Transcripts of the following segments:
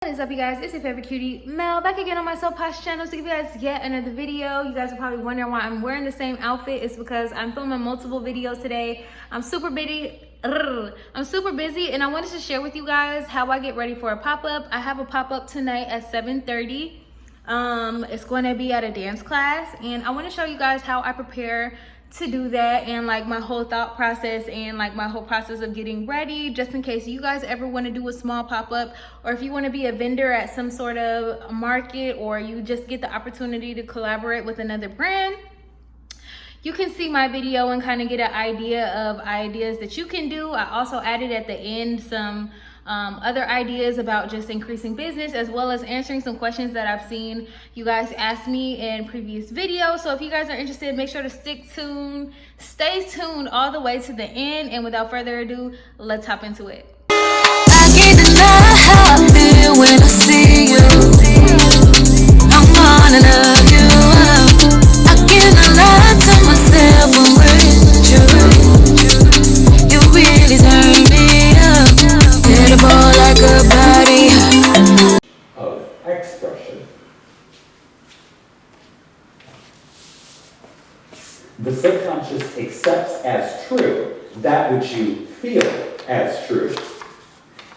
What is up, you guys? It's your favorite cutie, Mel, back again on my Soul Posh channel to give you guys yet another video. You guys are probably wondering why I'm wearing the same outfit. It's because I'm filming multiple videos today. I'm super busy, and I wanted to share with you guys how I get ready for a pop-up. I have a pop-up tonight at 7:30. It's going to be at a dance class, and I want to show you guys how I prepare to do that, and like my whole thought process and like my whole process of getting ready, just in case you guys ever want to do a small pop-up, or if you want to be a vendor at some sort of market, or you just get the opportunity to collaborate with another brand. You can see my video and kind of get an idea of ideas that you can do. I also added at the end some other ideas about just increasing business, as well as answering some questions that I've seen you guys ask me in previous videos. So if you guys are interested, make sure to stay tuned all the way to the end. And without further ado, let's hop into it. I can't deny how I feel when I see you. I'm gonna love you. I cannot lie to myself when with you. You really turn me up. Hit a ball like a body of expression. The subconscious accepts as true that which you feel as true.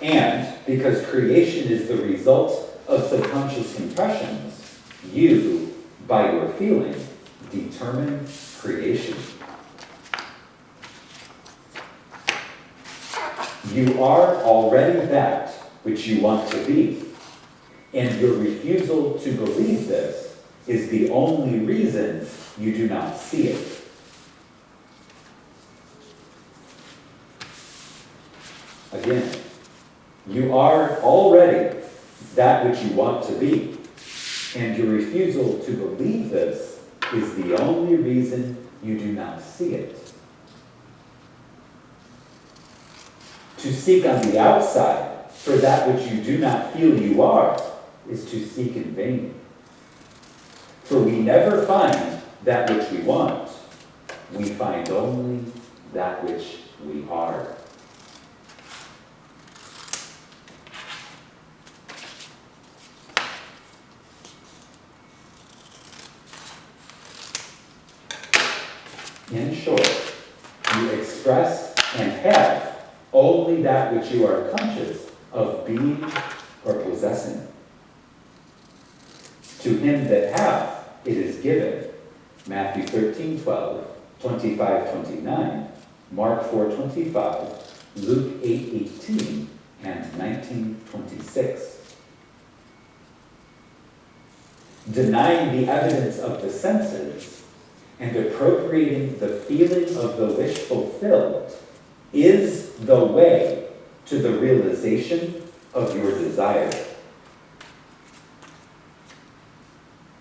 And because creation is the result of subconscious impressions, you, by your feeling, determine creation. You are already that which you want to be, and your refusal to believe this is the only reason you do not see it. Again, you are already that which you want to be, and your refusal to believe this is the only reason you do not see it. To seek on the outside for that which you do not feel you are is to seek in vain. For we never find that which we want. We find only that which we are. In short, you express and have only that which you are conscious of being or possessing. To him that hath, it is given. Matthew 13:12, 25:29, Mark 4:25, Luke 8:18, and 19:26. Denying the evidence of the senses and appropriating the feeling of the wish fulfilled is the way to the realization of your desire.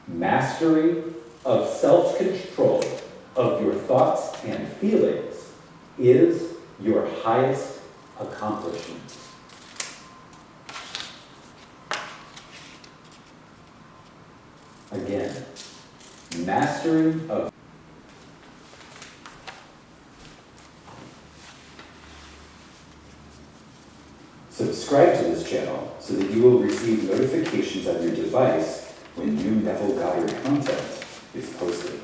Mastery of self-control of your thoughts and feelings is your highest accomplishment. Again, mastery of Subscribe to this channel so that you will receive notifications on your device when new Neville Goddard content is posted.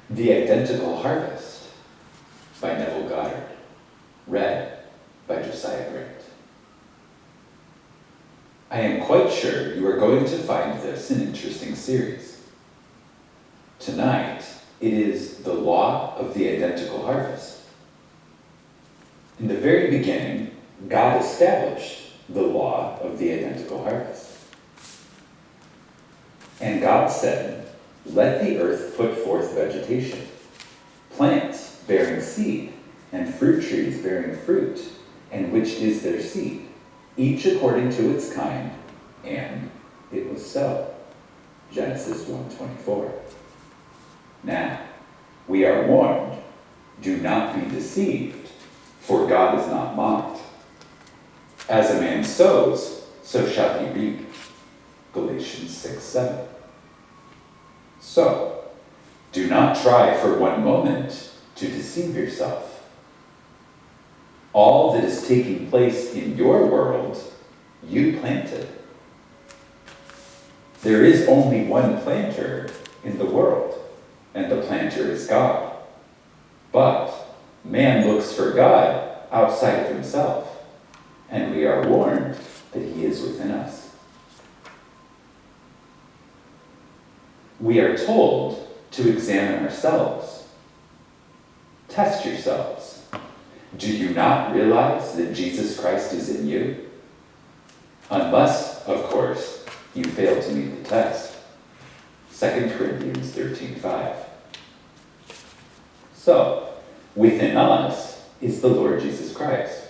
The Identical Harvest by Neville Goddard. Read by Josiah Grant. I am quite sure you are going to find this an interesting series. Tonight, it is the law of the identical harvest. In the very beginning, God established the law of the identical harvest. And God said, "Let the earth put forth vegetation, plants bearing seed, and fruit trees bearing fruit, and which is their seed, each according to its kind," and it was so. Genesis 1:24. Now, we are warned, do not be deceived, for God is not mocked. As a man sows, so shall he reap. Galatians 6:7. So, do not try for one moment to deceive yourself. All that is taking place in your world, you planted. There is only one planter in the world, and the planter is God. But man looks for God outside of himself, and we are warned that he is within us. We are told to examine ourselves. Test yourselves. Do you not realize that Jesus Christ is in you? Unless, of course, you fail to meet the test. 2 Corinthians 13:5. So, within us is the Lord Jesus Christ.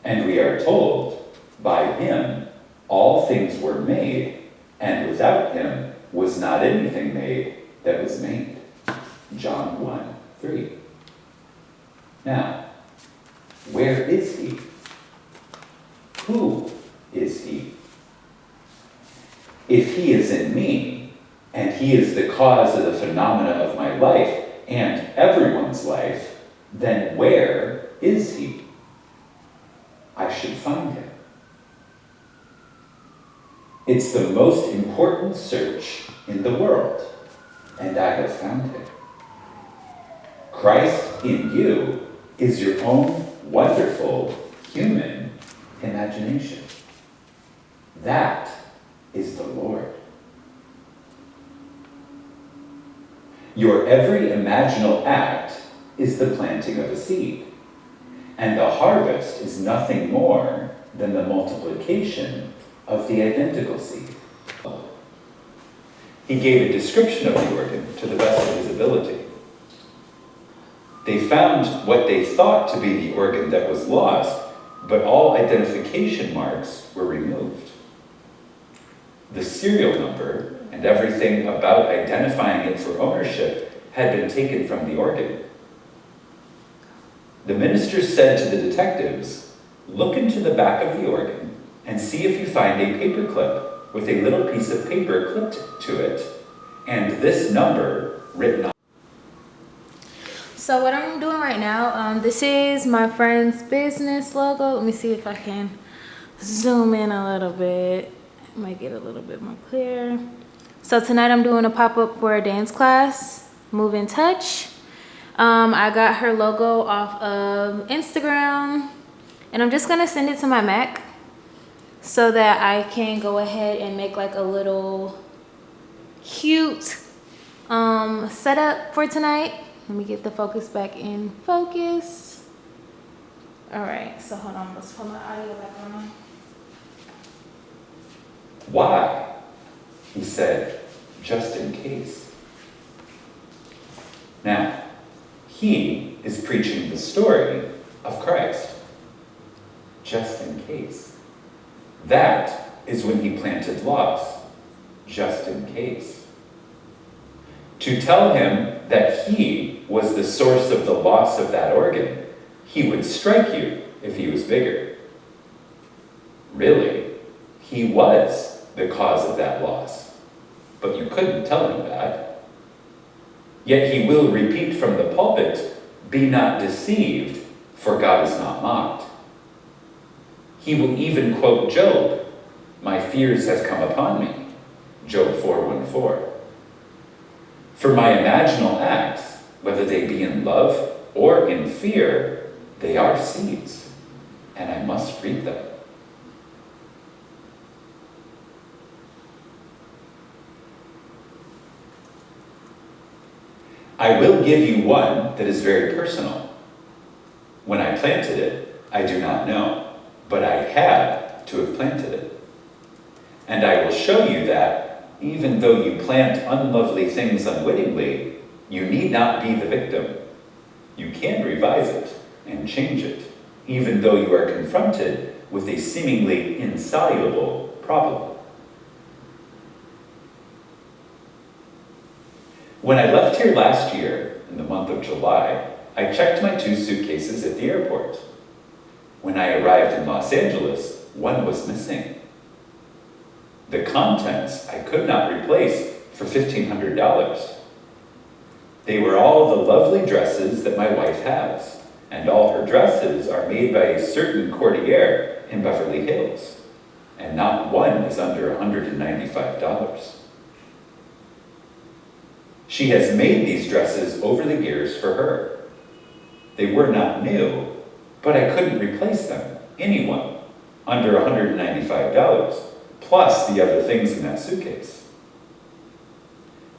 And we are told, by him all things were made, and without him was not anything made that was made. John 1:3. Now, where is he? Who is he? If he is in me, and he is the cause of the phenomena of my life and everyone's life, then where is he? I should find him. It's the most important search in the world, and I have found him. Christ in you is your own wonderful human imagination. That is the Lord. Your every imaginal act is the planting of a seed, and the harvest is nothing more than the multiplication of the identical seed. He gave a description of the organ to the best of his ability. They found what they thought to be the organ that was lost, but all identification marks were removed. The serial number and everything about identifying it for ownership had been taken from the organ. The minister said to the detectives, "Look into the back of the organ and see if you find a paperclip with a little piece of paper clipped to it, and this number written on." So what I'm doing right now, this is my friend's business logo. Let me see if I can zoom in a little bit. Might get a little bit more clear. So tonight I'm doing a pop-up for a dance class, Move in Touch. I got her logo off of Instagram, and I'm just gonna send it to my Mac so that I can go ahead and make like a little cute setup for tonight. Let me get the focus back in focus. All right, so hold on, let's put my audio back on. Why? He said, just in case. Now, he is preaching the story of Christ. Just in case. That is when he planted loss. Just in case. To tell him that he was the source of the loss of that organ, he would strike you if he was bigger. Really, he was the cause of that loss, but you couldn't tell him that. Yet he will repeat from the pulpit, "Be not deceived, for God is not mocked." He will even quote Job, "My fears have come upon me," Job 4:1-4. For my imaginal acts, whether they be in love or in fear, they are seeds, and I must reap them. I will give you one that is very personal. When I planted it, I do not know, but I had to have planted it. And I will show you that, even though you plant unlovely things unwittingly, you need not be the victim. You can revise it and change it, even though you are confronted with a seemingly insoluble problem. When I left here last year, in the month of July, I checked my 2 suitcases at the airport. When I arrived in Los Angeles, one was missing. The contents I could not replace for $1,500. They were all the lovely dresses that my wife has, and all her dresses are made by a certain courtier in Beverly Hills, and not one is under $195. She has made these dresses over the years for her. They were not new, but I couldn't replace them, anyone, under $195, plus the other things in that suitcase.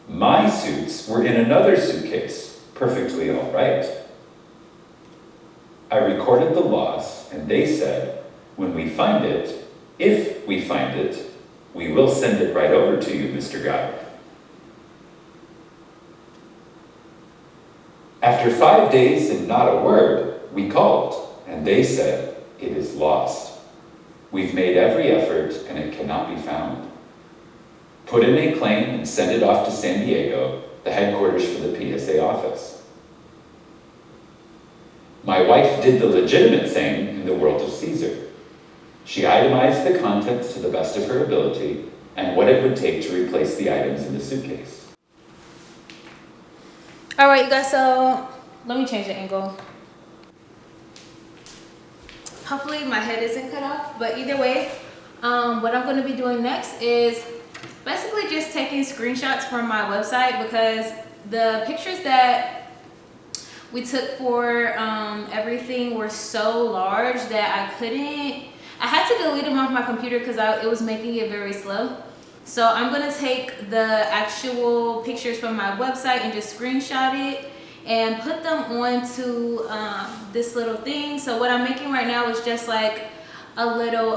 My suits were in another suitcase, perfectly all right. I recorded the loss, and they said, when we find it, if we find it, we will send it right over to you, Mr. Guy. After 5 days and not a word, we called, and they said, it is lost. We've made every effort, and it cannot be found. Put in a claim and send it off to San Diego, the headquarters for the PSA office. My wife did the legitimate thing in the world of Caesar. She itemized the contents to the best of her ability and what it would take to replace the items in the suitcase. All right, you guys, so let me change the angle. Hopefully my head isn't cut off, but either way, what I'm going to be doing next is basically just taking screenshots from my website, because the pictures that we took for everything were so large that I had to delete them off my computer because it was making it very slow. So I'm gonna take the actual pictures from my website and just screenshot it and put them onto this little thing. So what I'm making right now is just like a little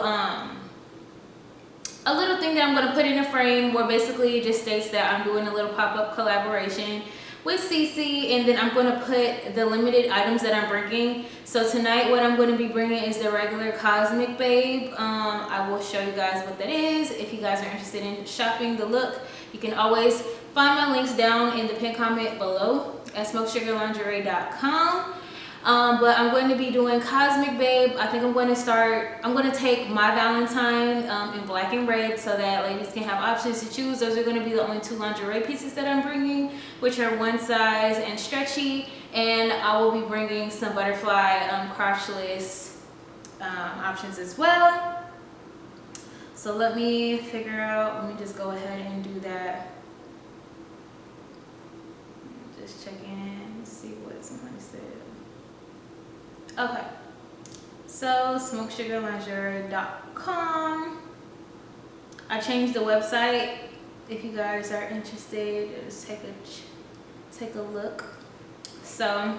thing that I'm gonna put in a frame where basically it just states that I'm doing a little pop-up collaboration with CC, and then I'm gonna put the limited items that I'm bringing. So tonight what I'm gonna be bringing is the regular Cosmic Babe. I will show you guys what that is. If you guys are interested in shopping the look, you can always find my links down in the pinned comment below at smokesugarlingerie.com. But I'm going to be doing Cosmic Babe. I think I'm going to take my Valentine in black and red so that ladies can have options to choose. Those are going to be the only 2 lingerie pieces that I'm bringing, which are one size and stretchy. And I will be bringing some butterfly crotchless options as well. So let me just go ahead and do that. Just check in, see what somebody said. Okay, so smokesugarlingerie.com. I changed the website. If you guys are interested, just take a look. So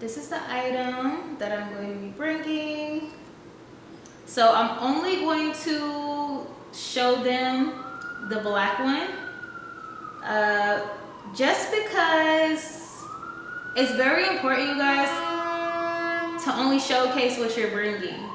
this is the item that I'm going to be bringing. So I'm only going to show them the black one, just because it's very important, you guys, to only showcase what you're bringing.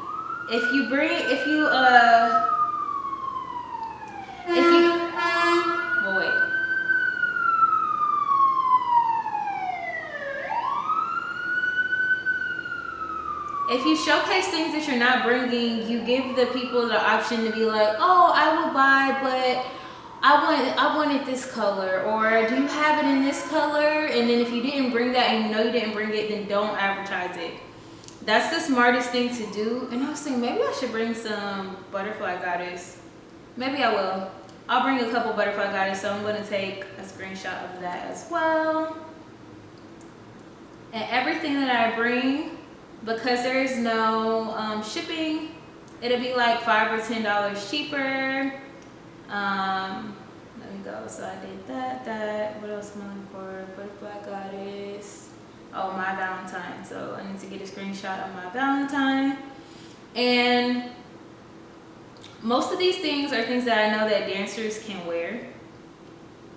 If you showcase things that you're not bringing, you give the people the option to be like, oh, I will buy, but I wanted this color, or do you have it in this color? And then if you didn't bring that and you know you didn't bring it, then don't advertise it. That's the smartest thing to do. And I was thinking maybe I should bring some butterfly goddess. Maybe I will. I'll bring a couple butterfly goddess, so I'm going to take a screenshot of that as well. And everything that I bring, because there's no shipping, it'll be like $5 or $10 cheaper. Let me go. So I did that. What else am I looking for? Butterfly goddess. Oh, my Valentine. So I need to get a screenshot of my Valentine. And most of these things are things that I know that dancers can wear.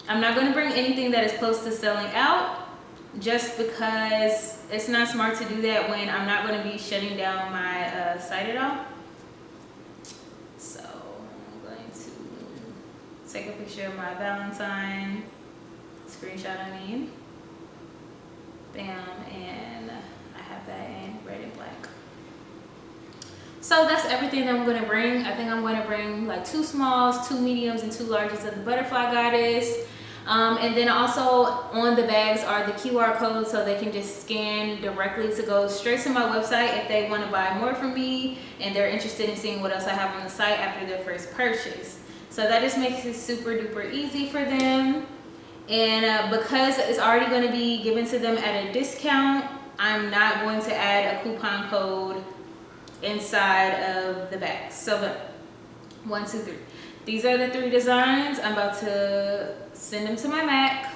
I'm not going to bring anything that is close to selling out, just because it's not smart to do that when I'm not going to be shutting down my site at all. So I'm going to take a picture of my Valentine, screenshot I mean, bam, and I have that in red and black. So that's everything that I'm gonna bring. I think I'm gonna bring like 2 smalls, 2 mediums, and 2 larges of the butterfly goddess. And then also on the bags are the QR codes, so they can just scan directly to go straight to my website if they want to buy more from me and they're interested in seeing what else I have on the site after their first purchase. So that just makes it super duper easy for them. And because it's already going to be given to them at a discount, I'm not going to add a coupon code inside of the bag. So 1, 2, 3. These are the 3 designs. I'm about to send them to my Mac.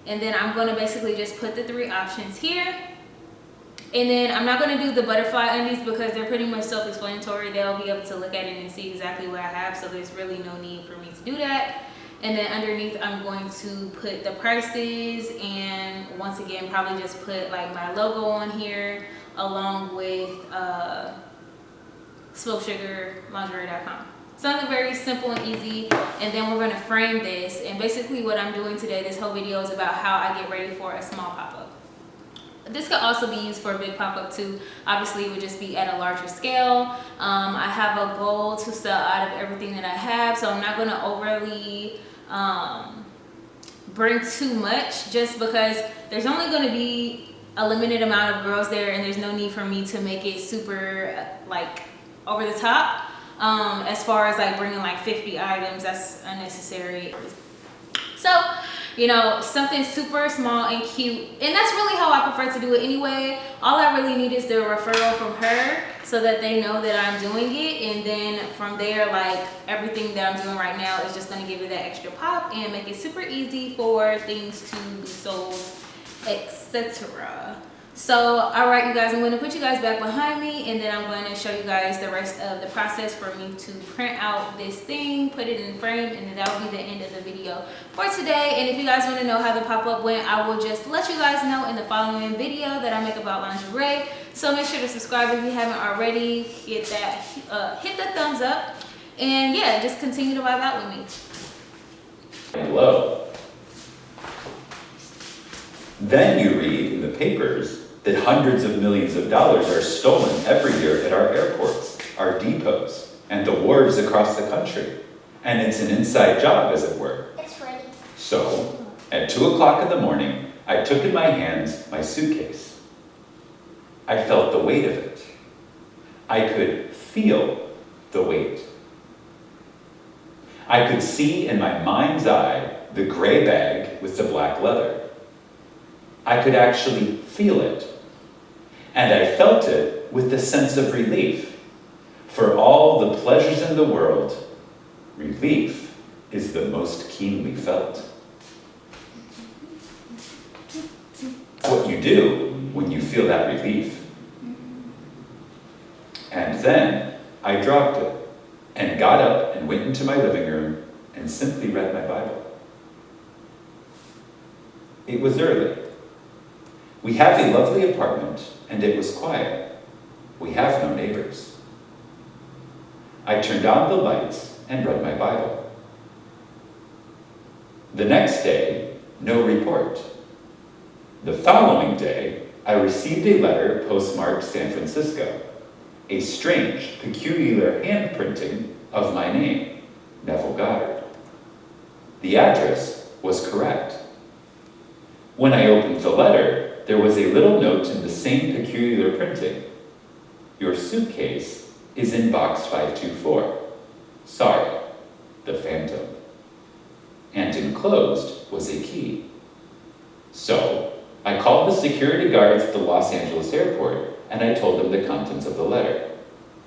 And then I'm going to basically just put the 3 options here. And then I'm not going to do the butterfly undies because they're pretty much self-explanatory. They'll be able to look at it and see exactly what I have. So there's really no need for me to do that. And then underneath I'm going to put the prices, and once again probably just put like my logo on here along with SmokSugarLingerie.com. Something very simple and easy. And then we're going to frame this, and basically what I'm doing today, this whole video is about how I get ready for a small pop-up. This could also be used for a big pop-up too. Obviously it would just be at a larger scale. I have a goal to sell out of everything that I have, so I'm not going to overly bring too much, just because there's only going to be a limited amount of girls there, and there's no need for me to make it super like over the top. As far as like bringing like 50 items, that's unnecessary. So, you know, something super small and cute, and that's really how I prefer to do it anyway. All I really need is the referral from her so that they know that I'm doing it, and then from there, like everything that I'm doing right now is just going to give it that extra pop and make it super easy for things to be sold, etc. So, all right, you guys, I'm going to put you guys back behind me, and then I'm going to show you guys the rest of the process for me to print out this thing, put it in frame, and then that will be the end of the video for today. And if you guys want to know how the pop-up went, I will just let you guys know in the following video that I make about lingerie. So make sure to subscribe if you haven't already. Hit that, hit the thumbs up, and yeah, just continue to vibe out with me. Hello. Then you read in the papers that hundreds of millions of dollars are stolen every year at our airports, our depots, and the wharves across the country. And it's an inside job, as it were. It's ready. So, at 2 o'clock in the morning, I took in my hands my suitcase. I felt the weight of it. I could feel the weight. I could see in my mind's eye the gray bag with the black leather. I could actually feel it. And I felt it with the sense of relief. For all the pleasures in the world, relief is the most keenly felt. What you do when you feel that relief. And then I dropped it and got up and went into my living room and simply read my Bible. It was early. We have a lovely apartment, and it was quiet. We have no neighbors. I turned on the lights and read my Bible. The next day, no report. The following day, I received a letter postmarked San Francisco, a strange, peculiar handprinting of my name, Neville Goddard. The address was correct. When I opened the letter, there was a little note in the same peculiar printing. Your suitcase is in box 524. Sorry, the Phantom. And enclosed was a key. So, I called the security guards at the Los Angeles airport, and I told them the contents of the letter.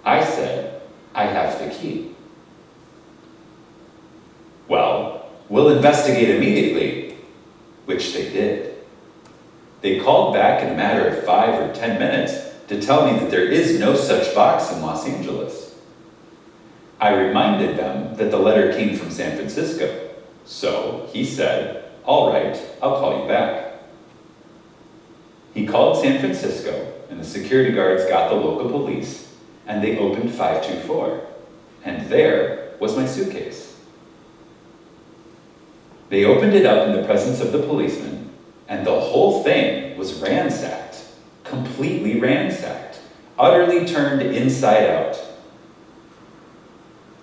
I said, I have the key. Well, we'll investigate immediately, which they did. They called back in a matter of 5 or 10 minutes to tell me that there is no such box in Los Angeles. I reminded them that the letter came from San Francisco, so he said, all right, I'll call you back. He called San Francisco, and the security guards got the local police, and they opened 524, and there was my suitcase. They opened it up in the presence of the policeman, and the whole thing was ransacked, completely ransacked. utterly turned inside out.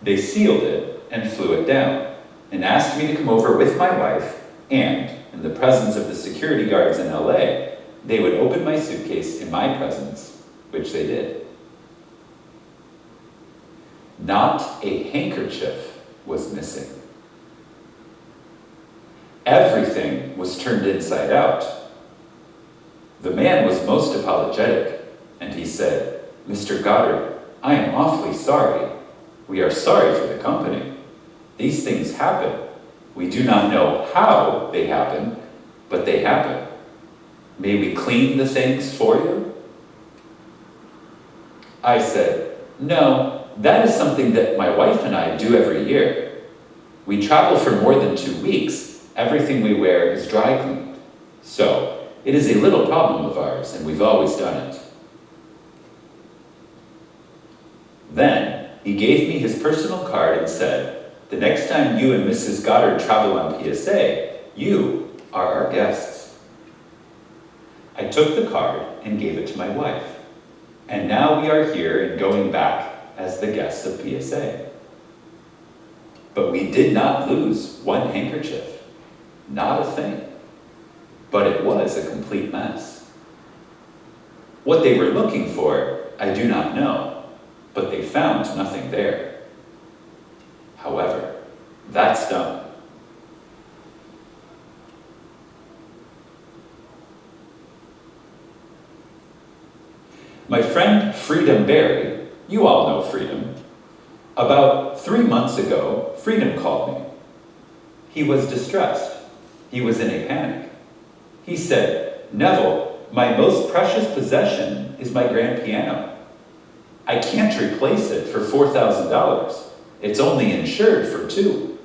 They sealed it and flew it down, and asked me to come over with my wife, and, in the presence of the security guards in LA, they would open my suitcase in my presence, which they did. Not a handkerchief was missing. Everything was turned inside out. The man was most apologetic, and he said, "Mr. Goddard, I am awfully sorry. We are sorry for the company. These things happen. We do not know how they happen, but they happen. May we clean the things for you?" I said, "No, that is something that my wife and I do every year. We travel for more than 2 weeks. Everything we wear is dry cleaned. So, it is a little problem of ours, and we've always done it." Then, he gave me his personal card and said, "The next time you and Mrs. Goddard travel on PSA, you are our guests." I took the card and gave it to my wife. And now we are here and going back as the guests of PSA. But we did not lose one handkerchief. Not a thing. But it was a complete mess. What they were looking for, I do not know, but they found nothing there. However, that's done. My friend Freedom Berry, you all know Freedom. About 3 months ago, Freedom called me. He was distressed. He was in a panic. He said, "Neville, my most precious possession is my grand piano. I can't replace it for $4,000. It's only insured for 2.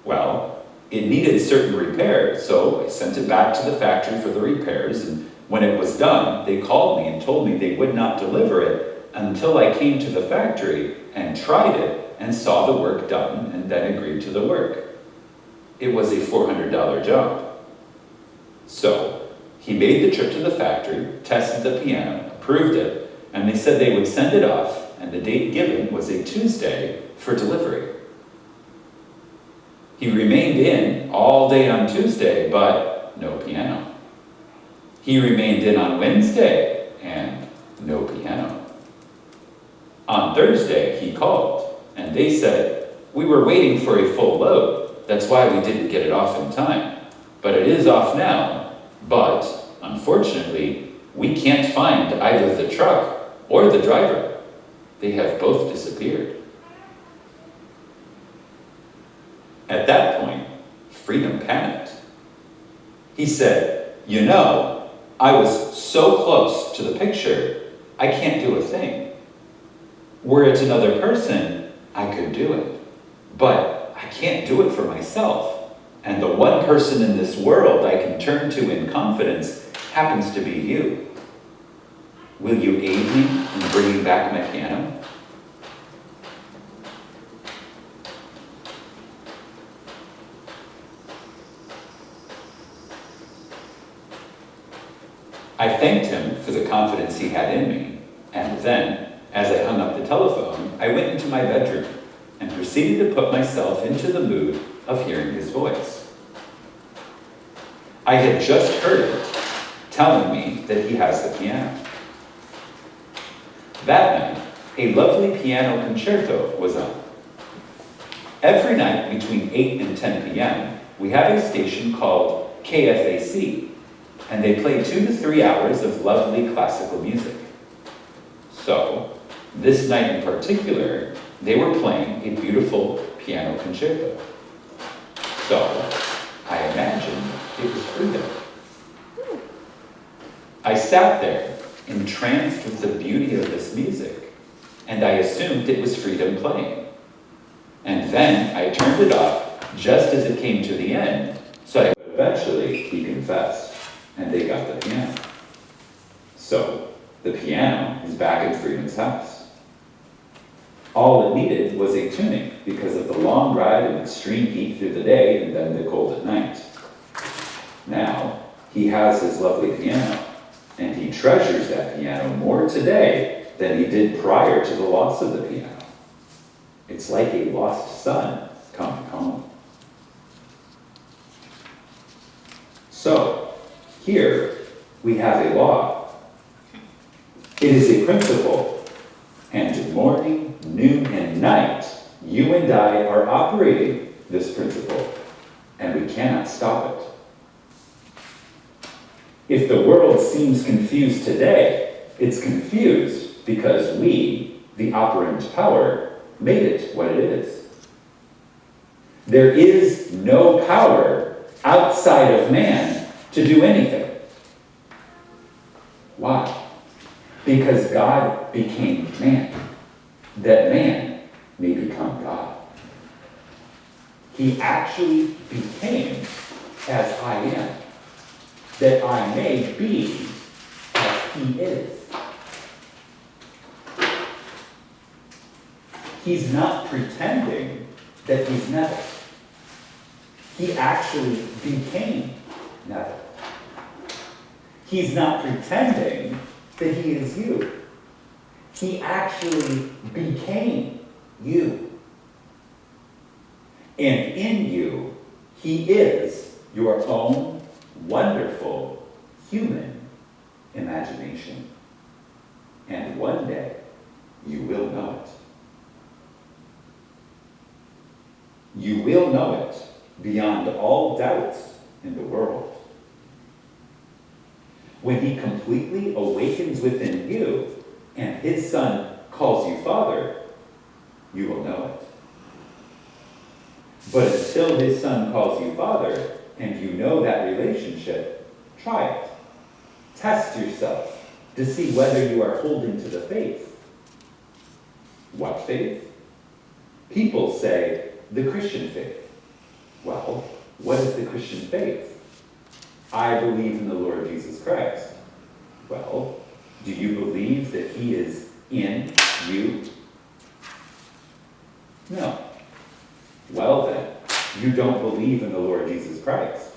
Well, it needed certain repairs, so I sent it back to the factory for the repairs, and when it was done, they called me and told me they would not deliver it until I came to the factory and tried it and saw the work done and then agreed to the work. It was a $400 job. So, he made the trip to the factory, tested the piano, approved it, and they said they would send it off, and the date given was a Tuesday for delivery. He remained in all day on Tuesday, but no piano. He remained in on Wednesday, and no piano. On Thursday, he called, and they said, "We were waiting for a full load. That's why we didn't get it off in time. But it is off now. But, unfortunately, we can't find either the truck or the driver. They have both disappeared." At that point, Freedom panicked. He said, "You know, I was so close to the picture, I can't do a thing. Were it another person, I could do it. But I can't do it for myself. And the one person in this world I can turn to in confidence happens to be you. Will you aid me in bringing back my piano?" I thanked him for the confidence he had in me, and then, as I hung up the telephone, I went into my bedroom and proceeded to put myself into the mood of hearing his voice. I had just heard it, telling me that he has the piano. That night, a lovely piano concerto was on. Every night between 8 and 10 p.m., we have a station called KFAC, and they play 2 to 3 hours of lovely classical music. So, this night in particular, they were playing a beautiful piano concerto. So, I imagined it was Freedom. I sat there, entranced with the beauty of this music, and I assumed it was Freedom playing. And then I turned it off just as it came to the end, so eventually he confessed, and they got the piano. So, the piano is back at Freedom's house. All it needed was a tuning because of the long ride and extreme heat through the day and then the cold at night. Now, he has his lovely piano, and he treasures that piano more today than he did prior to the loss of the piano. It's like a lost son coming home. So, here we have a law. It is a principle, and morning, noon, and night, you and I are operating this principle, and we cannot stop it. If the world seems confused today, it's confused because we, the operant power, made it what it is. There is no power outside of man to do anything. Why? Because God became man, that man may become God. He actually became as I am, that I may be as he is. He's not pretending that he's Neville. He actually became Neville. He's not pretending that he is you. He actually became you. And in you, he is your own wonderful human imagination. And one day, you will know it. You will know it beyond all doubts in the world. When he completely awakens within you and his son calls you Father, you will know it. But until his son calls you Father and you know that relationship, try it. Test yourself to see whether you are holding to the faith. What faith? People say, the Christian faith. Well, what is the Christian faith? I believe in the Lord Jesus Christ. Well, do you believe that he is in you? No. Well then, you don't believe in the Lord Jesus Christ.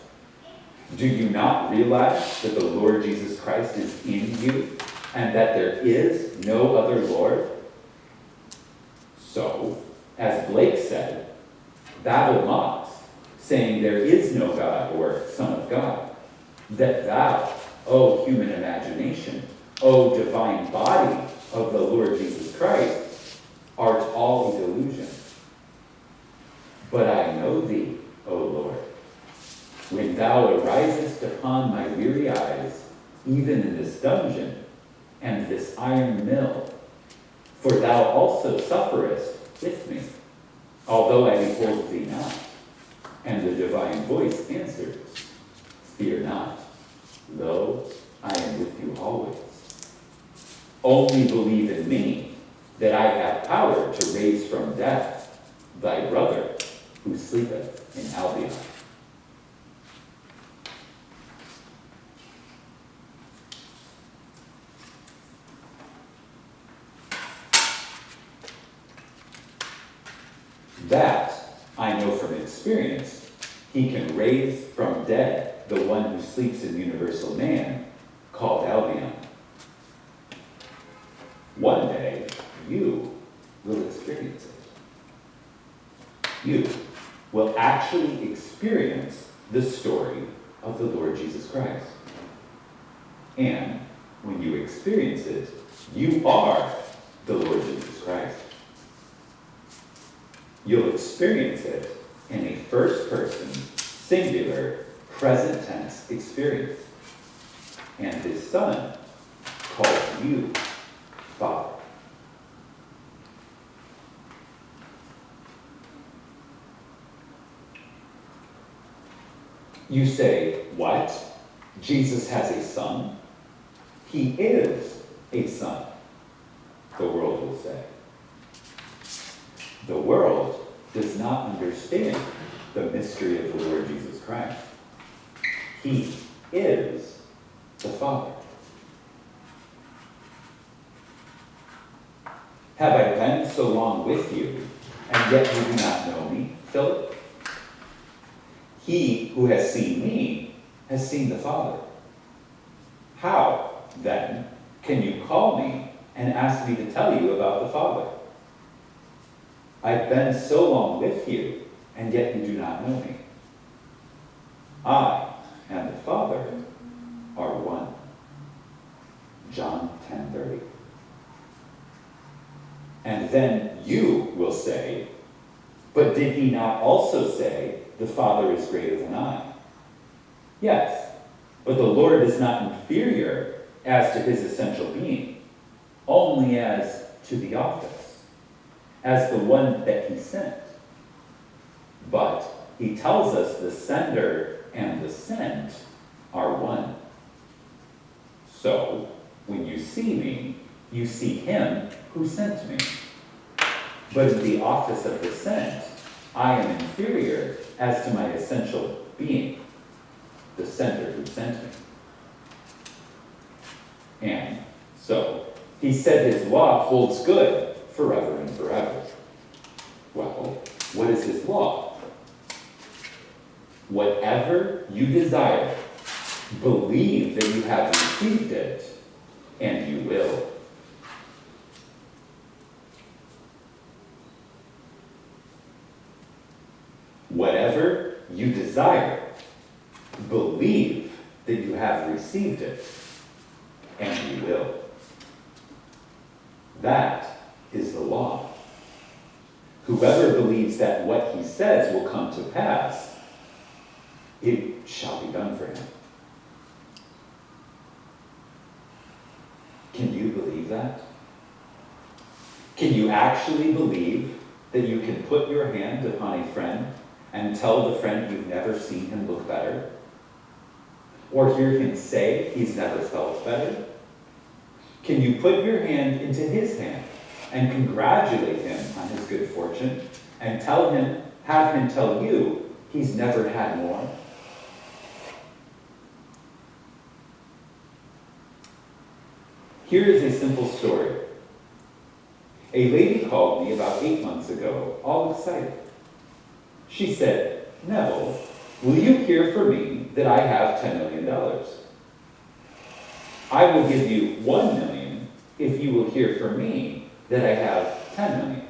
Do you not realize that the Lord Jesus Christ is in you and that there is no other Lord? So, as Blake said, Babel mocks, saying there is no God or Son of God, that thou, O human imagination, O divine body of the Lord Jesus Christ, art all a delusion. But I know thee, O Lord, when thou arisest upon my weary eyes, even in this dungeon and this iron mill, for thou also sufferest with me, although I behold thee not. And the divine voice answers, fear not, lo, I am with you always. Only believe in me, that I have power to raise from death thy brother who sleepeth in Albion. That I know from experience. He can raise from dead the one who sleeps in universal man, called Albion. One day, you will experience it. You will actually experience the story of the Lord Jesus Christ. And when you experience it, you are the Lord Jesus Christ. You'll experience it in a first-person, singular, present tense experience. And his son calls you Father. You say, what? Jesus has a son? He is a son, the world will say. The world does not understand the mystery of the Lord Jesus Christ. He is the Father. Have I been so long with you, and yet you do not know me, Philip? He who has seen me has seen the Father. How, then, can you call me and asked me to tell you about the Father. I've been so long with you, and yet you do not know me. I and the Father are one. John 10:30. And then you will say, but did he not also say, the Father is greater than I? Yes, but the Lord is not inferior as to his essential being, only as to the office, as the one that he sent. But he tells us the sender and the sent are one. So, when you see me, you see him who sent me. But in the office of the sent, I am inferior as to my essential being, the sender who sent me. And so, he said his law holds good forever and forever. Well, what is his law? Whatever you desire, believe that you have received it, and you will. Whatever you desire, believe that you have received it, and you will. That is the law. Whoever believes that what he says will come to pass, it shall be done for him. Can you believe that? Can you actually believe that you can put your hand upon a friend and tell the friend you've never seen him look better? Or hear him say he's never felt better? Can you put your hand into his hand and congratulate him on his good fortune and have him tell you he's never had more? Here is a simple story. A lady called me about 8 months ago, all excited. She said, Neville, will you hear for me that I have $10 million? I will give you $1 million if you will hear for me that I have $10 million.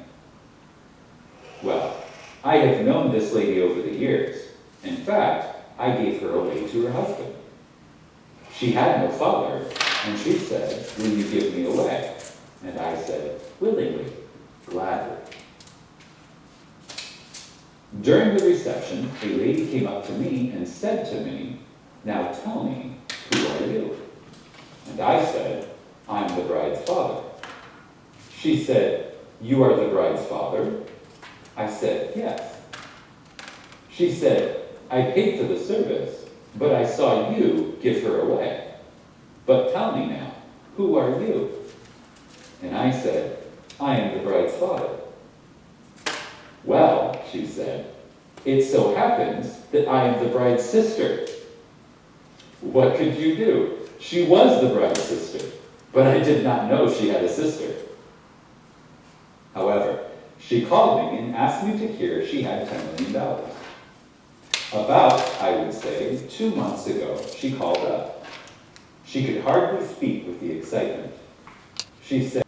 Well, I have known this lady over the years. In fact, I gave her away to her husband. She had no father, and she said, will you give me away? And I said, willingly, gladly. During the reception, a lady came up to me and said to me, now tell me, who are you? And I said, I'm the bride's father. She said, you are the bride's father? I said, yes. She said, I paid for the service, but I saw you give her away. But tell me now, who are you? And I said, I am the bride's father. Well, she said, it so happens that I am the bride's sister. What could you do? She was the bride's sister, but I did not know she had a sister. However, she called me and asked me to hear she had $10 million. About, I would say, 2 months ago, she called up. She could hardly speak with the excitement. She said,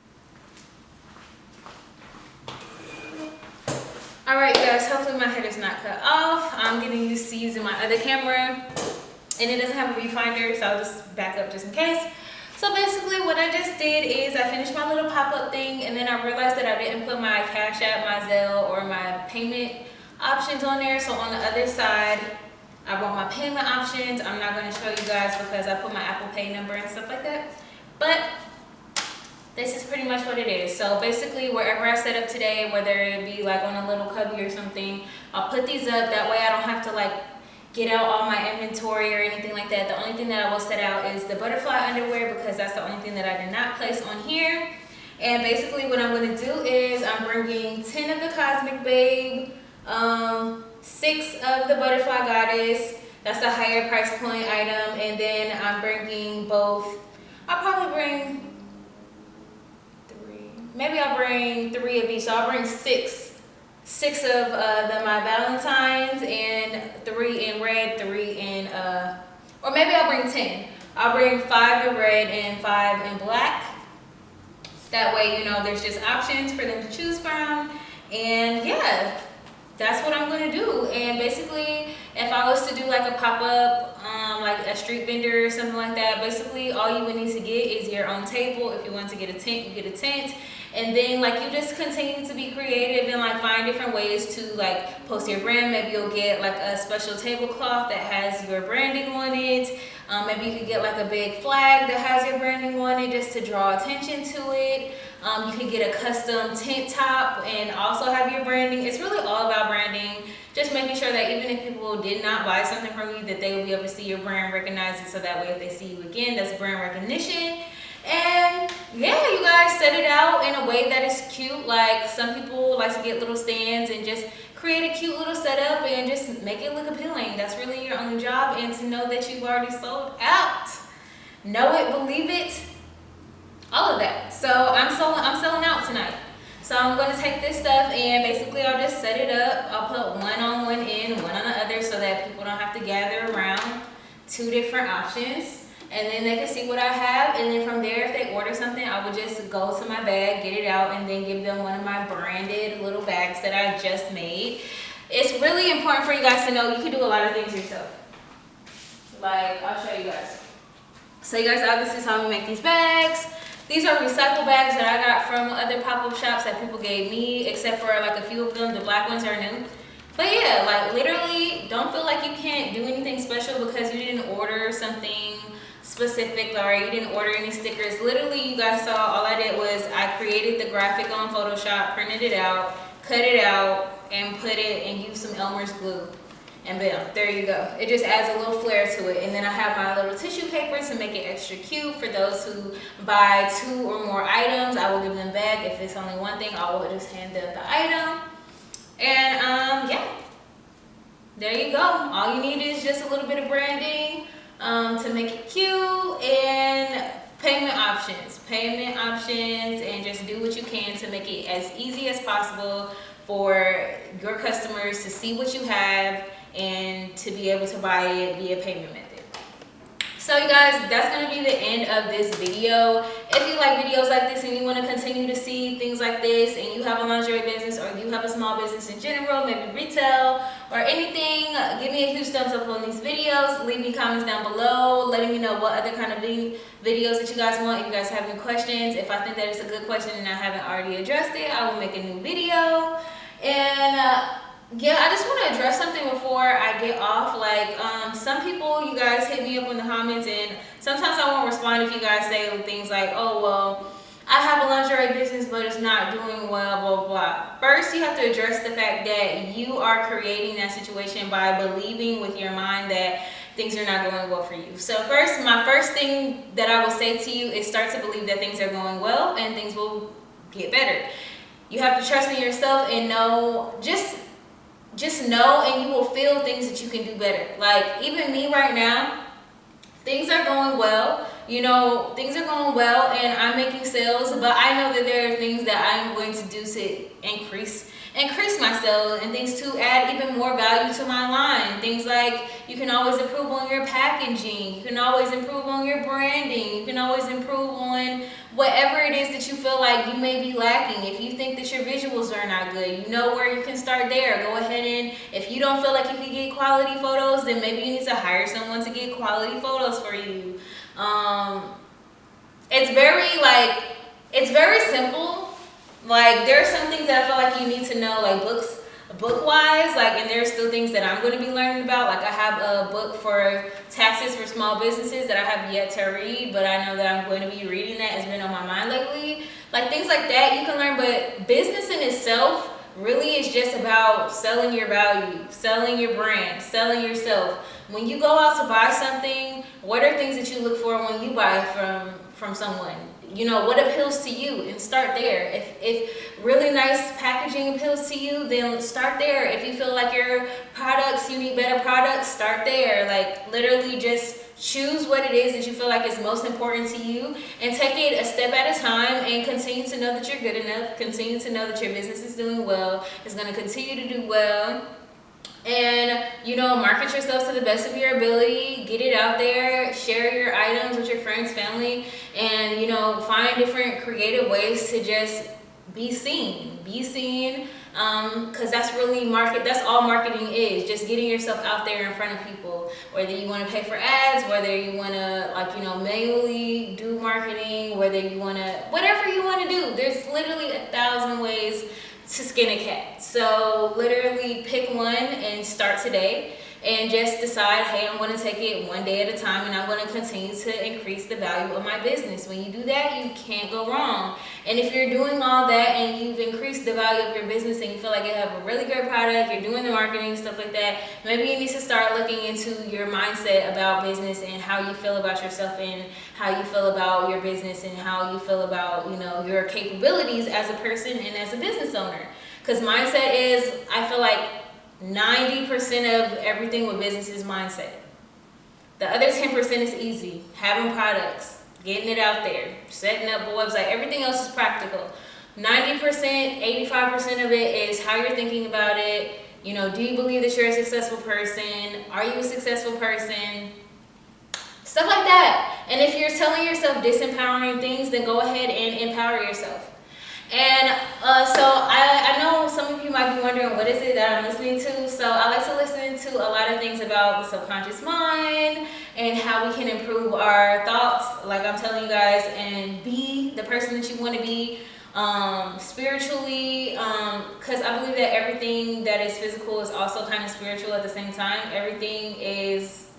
Alright guys, hopefully my head is not cut off. I'm getting used to using my other camera and it doesn't have a viewfinder, so I'll just back up just in case. So basically what I just did is I finished my little pop-up thing and then I realized that I didn't put my Cash App, my Zelle, or my payment options on there. So on the other side, I want my payment options. I'm not going to show you guys because I put my Apple Pay number and stuff like that. But this is pretty much what it is. So basically wherever I set up today, whether it be like on a little cubby or something, I'll put these up. That way I don't have to like get out all my inventory or anything like that. The only thing that I will set out is the butterfly underwear because that's the only thing that I did not place on here. And basically what I'm going to do is I'm bringing 10 of the Cosmic Babe, 6 of the Butterfly Goddess, that's a higher price point item, and then I'm bringing both, I'll probably bring 3, maybe I'll bring 3 of each, so I'll bring 6 of my Valentines, and 3 in red, 3 in, or maybe I'll bring 10. I'll bring 5 in red and 5 in black. That way, you know, there's just options for them to choose from. And yeah, that's what I'm gonna do. And basically, if I was to do like a pop-up, like a street vendor or something like that, basically all you would need to get is your own table. If you want to get a tent, you get a tent. And then like you just continue to be creative and like find different ways to like post your brand. Maybe you'll get like a special tablecloth that has your branding on it. Maybe you could get like a big flag that has your branding on it just to draw attention to it. You could get a custom tent top and also have your branding. It's really all about branding. Just making sure that even if people did not buy something from you, that they will be able to see your brand, recognize it, so that way if they see you again, that's brand recognition. And yeah, you guys set it out in a way that is cute. Like some people like to get little stands and just create a cute little setup and just make it look appealing. That's really your only job, and to know that you've already sold out. Know it, believe it, all of that. So I'm selling out tonight. So I'm going to take this stuff and basically I'll just set it up. I'll put one on one end, one on the other, so that people don't have to gather around. Two different options. And then they can see what I have. And then from there, if they order something, I would just go to my bag, get it out, and then give them one of my branded little bags that I just made. It's really important for you guys to know you can do a lot of things yourself. Like, I'll show you guys. So you guys obviously saw me make these bags. These are recycle bags that I got from other pop-up shops that people gave me, except for like a few of them. The black ones are new. But yeah, like literally, don't feel like you can't do anything special because you didn't order something specific or you didn't order any stickers. Literally, you guys saw all I did was I created the graphic on Photoshop, printed it out, cut it out, and put it and used some Elmer's glue. And bam, there you go. It just adds a little flair to it. And then I have my little tissue paper to make it extra cute. For those who buy 2 or more items, I will give them back. If it's only one thing, I will just hand them the item. And yeah, there you go. All you need is just a little bit of branding to make it cute, and payment options, and just do what you can to make it as easy as possible for your customers to see what you have and to be able to buy it via payment method. So you guys, that's going to be the end of this video. If you like videos like this and you want to continue to see things like this, and you have a lingerie business or you have a small business in general, maybe retail or anything, give me a huge thumbs up on these videos. Leave me comments down below letting me know what other kind of videos that you guys want. If you guys have any questions, if I think that it's a good question and I haven't already addressed it, I will make a new video. And yeah, I just want to address something before I get off. Like, some people, you guys hit me up in the comments, and sometimes I won't respond if you guys say things like, oh, well, I have a lingerie business, but it's not doing well, blah, blah, blah. First, you have to address the fact that you are creating that situation by believing with your mind that things are not going well for you. So first, my first thing that I will say to you is start to believe that things are going well and things will get better. You have to trust in yourself and know, just know, and you will feel things that you can do better. Like, even me right now, things are going well. You know, things are going well and I'm making sales, but I know that there are things that I'm going to do to increase my sales, and things to add even more value to my line. Things like, you can always improve on your packaging, you can always improve on your branding, you can always improve on whatever it is that you feel like you may be lacking. If you think that your visuals are not good, you know where you can start there. Go ahead, and if you don't feel like you can get quality photos, then maybe you need to hire someone to get quality photos for you. It's very simple. Like, there are some things that I feel like you need to know, like book wise, like, and there's still things that I'm going to be learning about. Like, I have a book for taxes for small businesses that I have yet to read, but I know that I'm going to be reading that. It's been on my mind lately. Like, things like that you can learn, but business in itself really is just about selling your value, selling your brand, selling yourself. When you go out to buy something, what are things that you look for when you buy from someone? You know, what appeals to you, and start there. If really nice packaging appeals to you, then start there. If you feel like your products, you need better products, start there. Like, literally just choose what it is that you feel like is most important to you, and take it a step at a time, and continue to know that you're good enough, continue to know that your business is doing well, it's going to continue to do well. And, you know, market yourself to the best of your ability, get it out there, share your items with your friends, family, and, you know, find different creative ways to just be seen. Because that's really that's all marketing is, just getting yourself out there in front of people. Whether you want to pay for ads, whether you want to, like, you know, manually do marketing, whether you want to, whatever you want to do, there's literally 1,000 ways to skin a cat. So literally pick one and start today, and just decide, hey, I'm going to take it one day at a time, and I'm going to continue to increase the value of my business. When you do that, you can't go wrong. And if you're doing all that and you've increased the value of your business and you feel like you have a really great product, you're doing the marketing, stuff like that, maybe you need to start looking into your mindset about business and how you feel about yourself and how you feel about your business and how you feel about, you know, your capabilities as a person and as a business owner. Because mindset is, I feel like, 90% of everything with business is mindset. The other 10% is easy. Having products, getting it out there, setting up a website, everything else is practical. 90%, 85% of it is how you're thinking about it. You know, do you believe that you're a successful person? Are you a successful person? Stuff like that. And if you're telling yourself disempowering things, then go ahead and empower yourself. And so I know some of you might be wondering, what is it that I'm listening to? So I like to listen to a lot of things about the subconscious mind and how we can improve our thoughts, like I'm telling you guys, and be the person that you want to be spiritually, because I believe that everything that is physical is also kind of spiritual at the same time. Everything is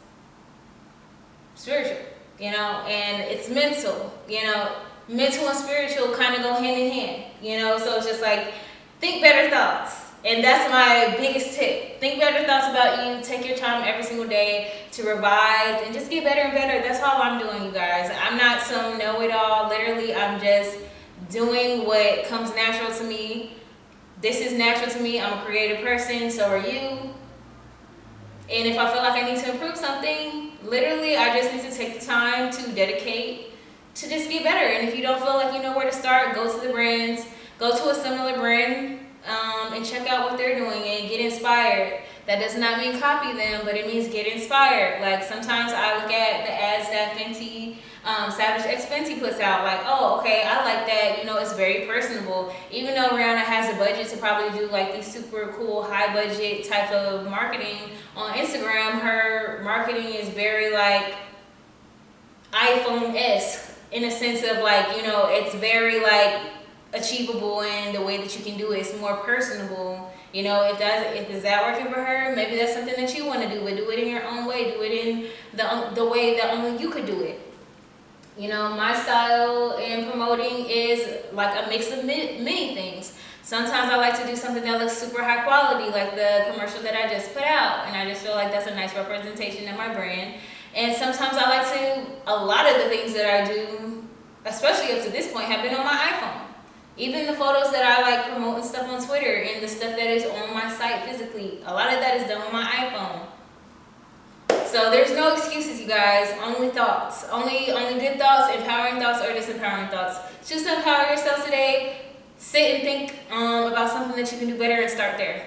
spiritual, you know, and it's mental, you know. Mental and spiritual kind of go hand in hand, you know. So it's just like, think better thoughts. And that's my biggest tip. Think better thoughts about you. Take your time every single day to revise and just get better and better. That's all I'm doing, you guys. I'm not some know-it-all. Literally, I'm just doing what comes natural to me. This is natural to me. I'm a creative person, so are you. And if I feel like I need to improve something, literally, I just need to take the time to dedicate to just get better. And if you don't feel like you know where to start, go to the brands, go to a similar brand, and check out what they're doing and get inspired. That does not mean copy them, but it means get inspired. Like, sometimes I look at the ads that Fenty, Savage X Fenty puts out, like, oh, okay, I like that, you know, it's very personable. Even though Rihanna has a budget to probably do like these super cool, high budget type of marketing on Instagram, her marketing is very like iPhone-esque, in a sense of, like, you know, it's very like achievable in the way that you can do it. It's more personable, you know. If is that working for her, maybe that's something that you want to do, but do it in your own way. Do it in the way that only you could do it. You know, my style in promoting is like a mix of many things. Sometimes I like to do something that looks super high quality, like the commercial that I just put out, and I just feel like that's a nice representation of my brand. And sometimes I like to, a lot of the things that I do, especially up to this point, have been on my iPhone. Even the photos that I like promoting stuff on Twitter and the stuff that is on my site physically, a lot of that is done on my iPhone. So there's no excuses, you guys. Only thoughts. Only good thoughts, empowering thoughts, or disempowering thoughts. Just empower yourself today. Sit and think about something that you can do better and start there.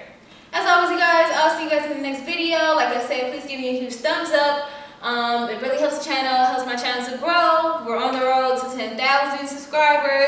As always, you guys, I'll see you guys in the next video. Like I said, please give me a huge thumbs up. It really helps the channel, helps my channel to grow. We're on the road to 10,000 subscribers.